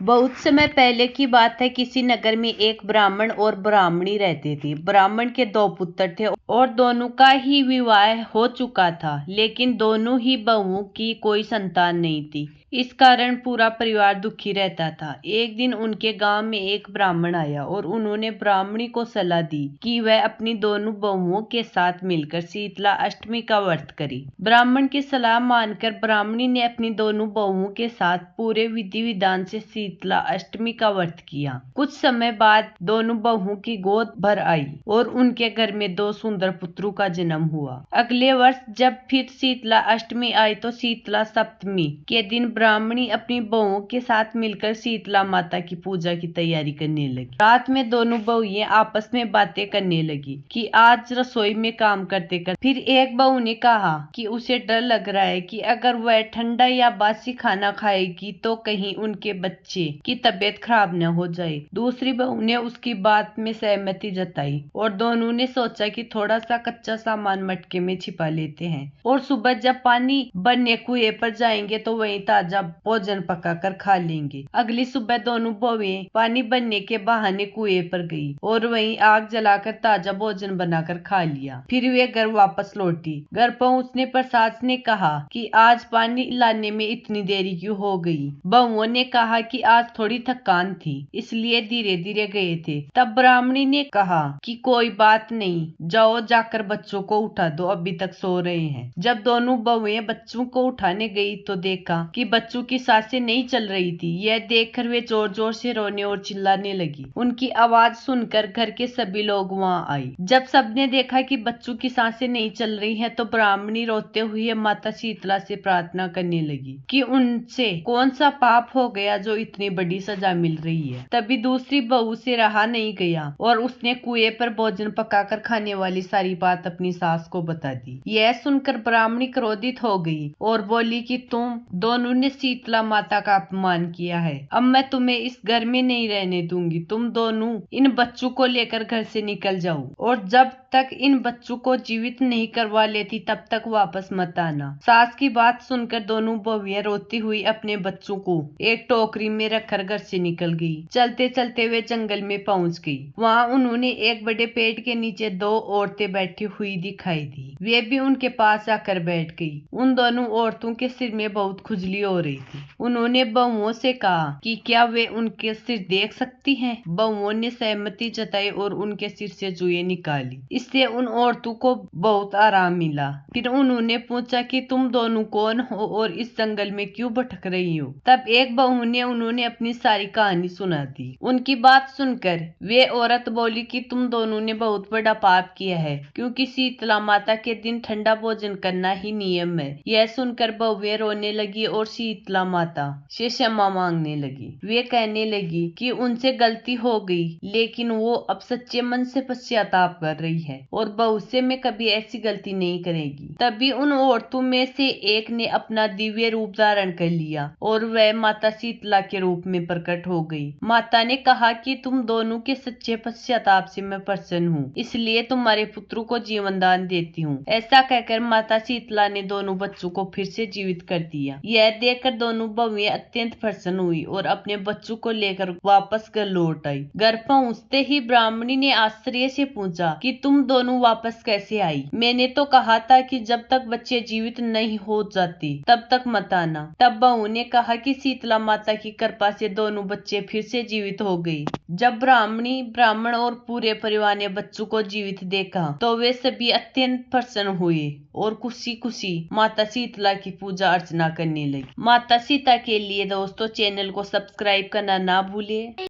बहुत समय पहले की बात है। किसी नगर में एक ब्राह्मण और ब्राह्मणी रहते थे। ब्राह्मण के दो पुत्र थे और दोनों का ही विवाह हो चुका था, लेकिन दोनों ही बहुओं की कोई संतान नहीं थी। इस कारण पूरा परिवार दुखी रहता था। एक दिन उनके गांव में एक ब्राह्मण आया और उन्होंने ब्राह्मणी को सलाह दी कि वह अपनी दोनों बहुओं के साथ मिलकर शीतला अष्टमी का व्रत करे। ब्राह्मण की सलाह मानकर ब्राह्मणी ने अपनी दोनों बहुओं के साथ पूरे विधि विधान से शीतला अष्टमी का व्रत किया। कुछ समय बाद दोनों बहुओं की गोद भर आई और उनके घर में दो सुंदर पुत्रों का जन्म हुआ। अगले वर्ष जब फिर शीतला अष्टमी आई तो शीतला सप्तमी के दिन ब्राह्मणी अपनी बहुओं के साथ मिलकर शीतला माता की पूजा की तैयारी करने लगी। रात में दोनों बहुएं आपस में बातें करने लगी कि आज रसोई में काम करते करते फिर एक बहू ने कहा कि उसे डर लग रहा है कि अगर वह ठंडा या बासी खाना खाएगी तो कहीं उनके बच्चे की तबीयत खराब न हो जाए। दूसरी बहू ने उसकी बात में सहमति जताई और दोनों ने सोचा कि थोड़ा सा कच्चा सामान मटके में छिपा लेते हैं और सुबह जब पानी बनने कुएं पर जाएंगे तो वहीं ताजा भोजन पकाकर खा लेंगे। अगली सुबह दोनों बहुएं पानी बनने के बहाने कुएं पर गई और वहीं आग जलाकर ताजा भोजन बनाकर खा लिया। फिर वे घर वापस लौटी। घर पहुंचने पर सास ने कहा कि आज पानी लाने में इतनी देरी क्यों हो गई। बहुओं ने कहा कि आज थोड़ी थकान थी इसलिए धीरे धीरे गए थे। तब ब्राह्मणी ने कहा कि कोई बात नहीं, जाओ जाकर बच्चों को उठा दो, अभी तक सो रहे हैं। जब दोनों बहुएं बच्चों को उठाने गई तो देखा कि बच्चों की सांसें नहीं चल रही थी। यह देखकर वे जोर जोर से रोने और चिल्लाने लगी। उनकी आवाज सुनकर घर के सभी लोग वहां आए। जब सबने देखा कि बच्चों की सांसें नहीं चल रही हैं तो ब्राह्मणी रोते हुए माता शीतला से प्रार्थना करने लगी कि उनसे कौन सा पाप हो गया जो इतनी बड़ी सजा मिल रही है। तभी दूसरी बहू से रहा नहीं गया और उसने कुएं पर भोजन पकाकर खाने वाली सारी बात अपनी सास को बता दी। यह सुनकर ब्राह्मणी क्रोधित हो गई और बोली कि तुम दोनों ने शीतला माता का अपमान किया है, अब मैं तुम्हें इस घर में नहीं रहने दूंगी। तुम दोनों इन बच्चों को लेकर घर से निकल जाओ और जब तक इन बच्चों को जीवित नहीं करवा लेती तब तक वापस मत आना। सास की बात सुनकर दोनों बहुएं रोती हुई अपने बच्चों को एक टोकरी में रखकर घर से निकल गई। चलते चलते वे जंगल में पहुंच गई। वहां उन्होंने एक बड़े पेड़ के नीचे दो औरतें बैठी हुई दिखाई दी। वे भी उनके पास आकर बैठ गई। उन दोनों औरतों के सिर में बहुत खुजली हो रही थी। उन्होंने बहुओं से कहा कि क्या वे उनके सिर देख सकती हैं। बहुओं ने सहमति जताई और उनके सिर से जुएं निकाली। इससे उन औरतों को बहुत आराम मिला। फिर उन्होंने पूछा कि तुम दोनों कौन हो और इस जंगल में क्यों भटक रही हो। तब एक बहू ने उन्होंने अपनी सारी कहानी सुना दी। उनकी बात सुनकर वे औरत बोली कि तुम दोनों ने बहुत बड़ा पाप किया है, क्योंकि शीतला माता के दिन ठंडा भोजन करना ही नियम है। यह सुनकर बहुएं रोने लगी और शीतला माता से क्षमा मांगने लगी। वे कहने लगी कि उनसे गलती हो गई, लेकिन वो अब सच्चे मन से पश्चाताप कर रही है और भविष्य में कभी ऐसी गलती नहीं करेगी। तभी उन औरतों में से एक ने अपना दिव्य रूप धारण कर लिया और वह माता शीतला के रूप में प्रकट हो गई। माता ने कहा कि तुम दोनों के सच्चे पश्चाताप से मैं प्रसन्न हूँ, इसलिए तुम्हारे पुत्रों को जीवन दान देती हूँ। ऐसा कहकर माता शीतला ने दोनों बच्चों को फिर से जीवित कर दिया। यह देखकर दोनों बहुएं अत्यंत प्रसन्न हुई और अपने बच्चों को लेकर वापस घर लौट आई। घर पहुंचते ही ब्राह्मणी ने आश्चर्य से पूछा कि तुम दोनों वापस कैसे आई। मैंने तो कहा था कि जब तक बच्चे जीवित नहीं हो जाते तब तक मत आना। तब बहू ने कहा कि शीतला माता की कृपा से दोनों बच्चे फिर से जीवित हो गए। जब ब्राह्मणी, ब्राह्मण और पूरे परिवार ने बच्चों को जीवित देखा तो वे सभी अत्यंत प्रसन्न हुए और खुशी खुशी माता शीतला की पूजा अर्चना करने लगी। माता सीता के लिए दोस्तों चैनल को सब्सक्राइब करना ना भूलिए।